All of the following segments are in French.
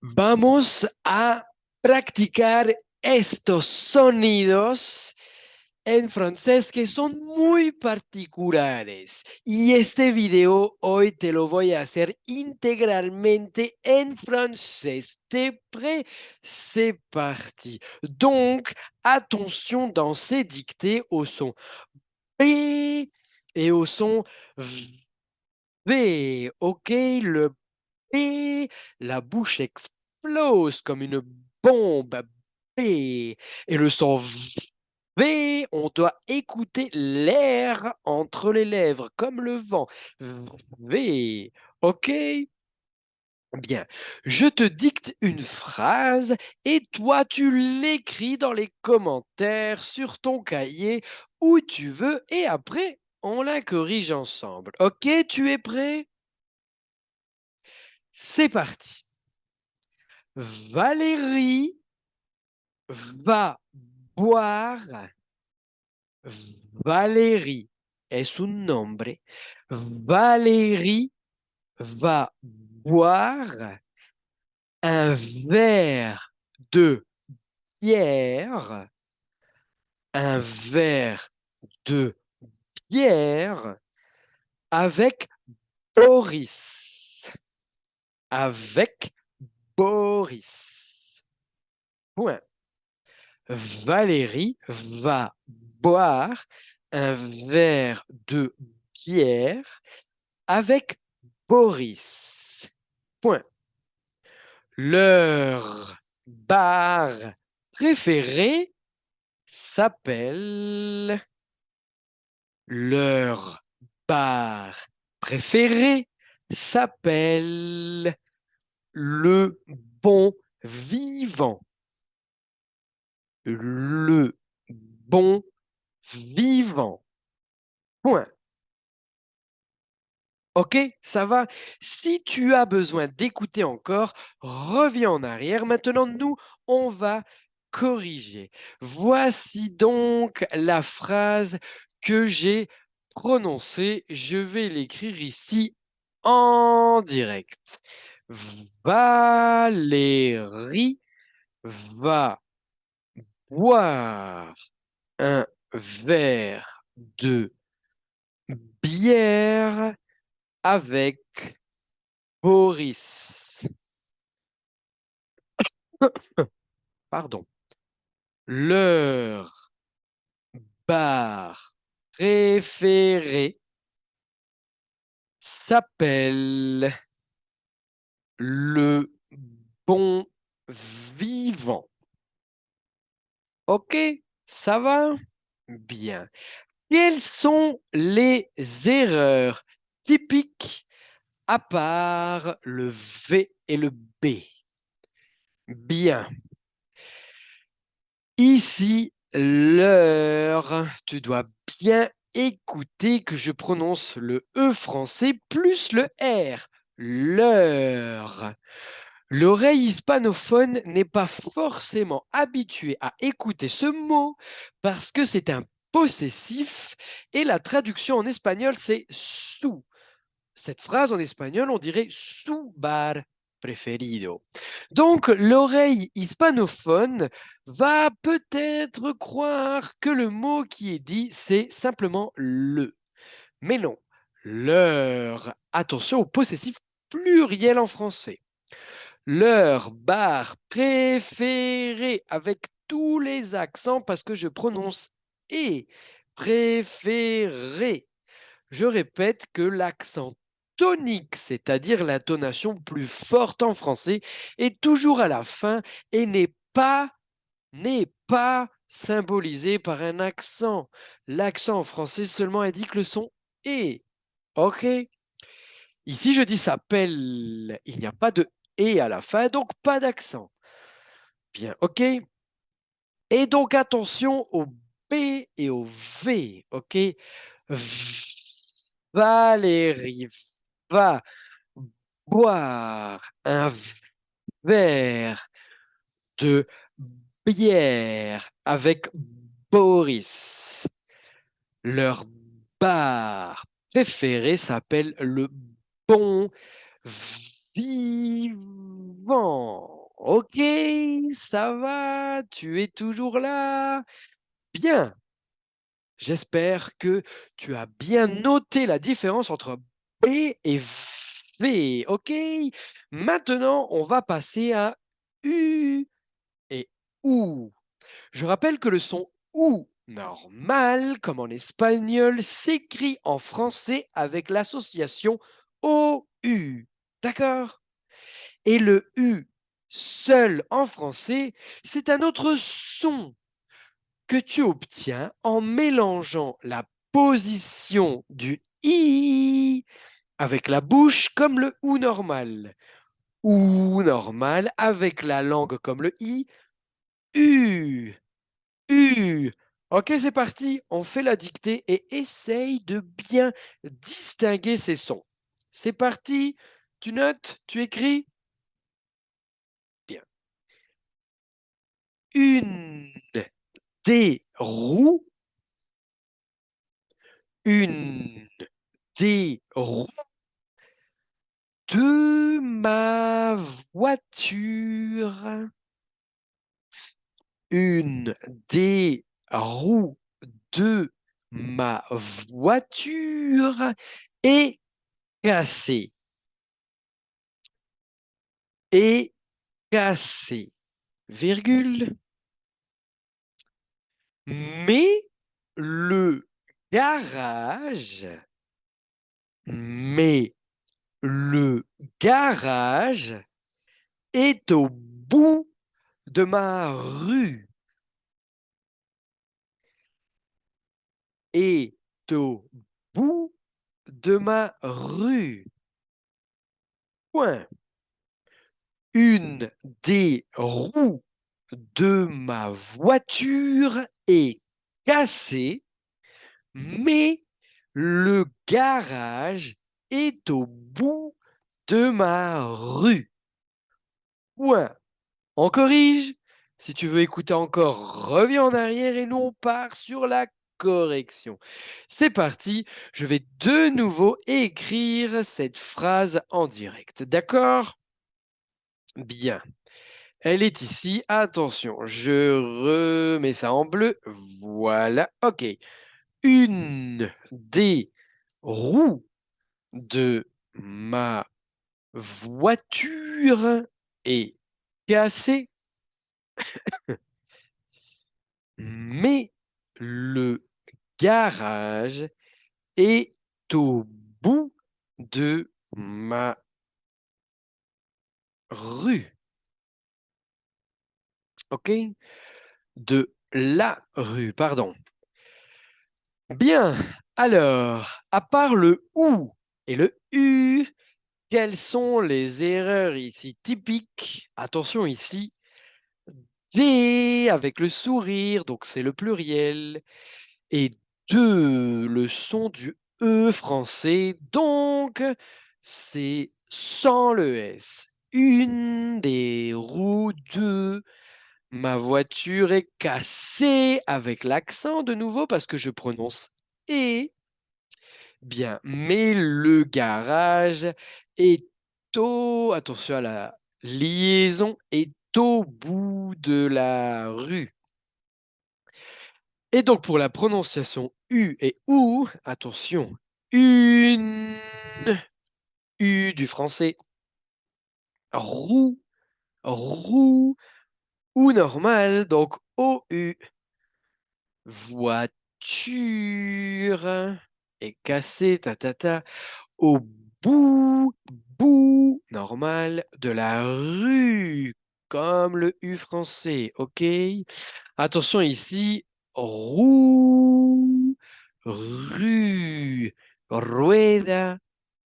Vamos a practicar estos sonidos en francés que son muy particulares. Y este video hoy te lo voy a hacer integralmente en français. T'es prêt? C'est parti. Donc, attention dans ces dictées au son P et au son V. OK, le P, la bouche explose comme une bombe. P. Et le son V, on doit écouter l'air entre les lèvres, comme le vent. V. OK? Bien. Je te dicte une phrase et toi, tu l'écris dans les commentaires sur ton cahier où tu veux et après, on la corrige ensemble. OK? Tu es prêt? C'est parti. Valérie va boire. Valérie es un nombre. Valérie va boire un verre de bière. Un verre de bière avec Boris. Avec Boris. Point. Valérie va boire un verre de bière avec Boris. Point. Leur bar préféré s'appelle... Leur bar préféré s'appelle le bon vivant. Le bon vivant. Point. OK, ça va? Si tu as besoin d'écouter encore, reviens en arrière. Maintenant, nous, on va corriger. Voici donc la phrase que j'ai prononcée. Je vais l'écrire ici en direct. Valérie va boire un verre de bière avec Boris. Pardon. Leur bar préféré s'appelle le bon vivant. OK, ça va? Bien. Quelles sont les erreurs typiques à part le V et le B? Bien. Ici, l'heure, tu dois bien écouter que je prononce le E français plus le R. L'heure. L'oreille hispanophone n'est pas forcément habituée à écouter ce mot parce que c'est un possessif et la traduction en espagnol c'est su. Cette phrase en espagnol, on dirait su bar preferido. Donc, l'oreille hispanophone va peut-être croire que le mot qui est dit, c'est simplement le. Mais non, leur. Attention au possessif pluriel en français. Leur bar préféré avec tous les accents parce que je prononce et préféré. Je répète que l'accent tonique, c'est-à-dire l'intonation plus forte en français, est toujours à la fin et n'est pas symbolisé par un accent. L'accent en français seulement indique le son et. OK? Ici, je dis s'appelle. Il n'y a pas de et à la fin, donc pas d'accent. Bien, OK? Et donc, attention au B et au V. OK? Valérie va boire un verre de bière avec Boris. Leur bar préféré s'appelle le Bon Vivant. Ok, ça va, tu es toujours là. Bien, j'espère que tu as bien noté la différence entre B et V. Ok, maintenant on va passer à U et OU. Je rappelle que le son OU normal, comme en espagnol, s'écrit en français avec l'association OU. D'accord? Et le U seul en français, c'est un autre son que tu obtiens en mélangeant la position du I avec la bouche comme le OU normal. OU normal avec la langue comme le I. U. U. Ok, c'est parti. On fait la dictée et essaye de bien distinguer ces sons. C'est parti. Tu notes, tu écris. Bien. Une des roues. Une des roues de ma voiture. Une des roues de ma voiture est cassée. Est cassée. Virgule. Mais le garage, mais le garage est au bout de ma rue. Est au bout de ma rue. Point. Une des roues de ma voiture est cassée, mais le garage est au bout de ma rue. Point. On corrige. Si tu veux écouter encore, reviens en arrière et nous on part sur la correction. C'est parti. Je vais de nouveau écrire cette phrase en direct. D'accord? Bien. Elle est ici. Attention, je remets ça en bleu. Voilà. OK. Une des roues de ma voiture est cassée, mais le garage est au bout de ma rue. OK? De la rue, pardon. Bien. Alors, à part le OU et le U, quelles sont les erreurs ici typiques? Attention ici, D avec le sourire, donc c'est le pluriel, et 2, le son du E français, donc c'est sans le S. Une des roues de ma voiture est cassée avec l'accent de nouveau parce que je prononce et. Bien, mais le garage est attention à la liaison, est au bout de la rue. Et donc pour la prononciation U et OU, attention, une U du français, roue, roue, ou normal, donc OU, voiture, est cassé, au bout, bout, normal, de la rue, comme le U français, ok? Attention ici, roue, rue, rueda,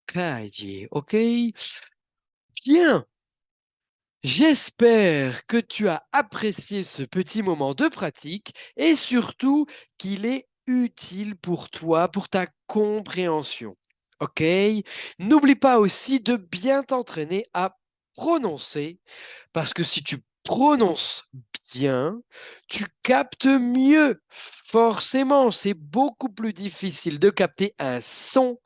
calle, ok? Bien, j'espère que tu as apprécié ce petit moment de pratique et surtout qu'il est utile pour toi, pour ta compréhension. OK? N'oublie pas aussi de bien t'entraîner à prononcer parce que si tu prononces bien, tu captes mieux. Forcément, c'est beaucoup plus difficile de capter un son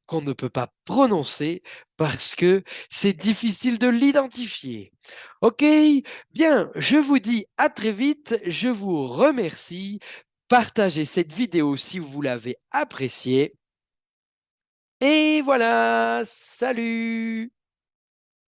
qu'on ne peut pas prononcer parce que c'est difficile de l'identifier. Ok, bien, je vous dis à très vite, je vous remercie. Partagez cette vidéo si vous l'avez appréciée. Et voilà, salut!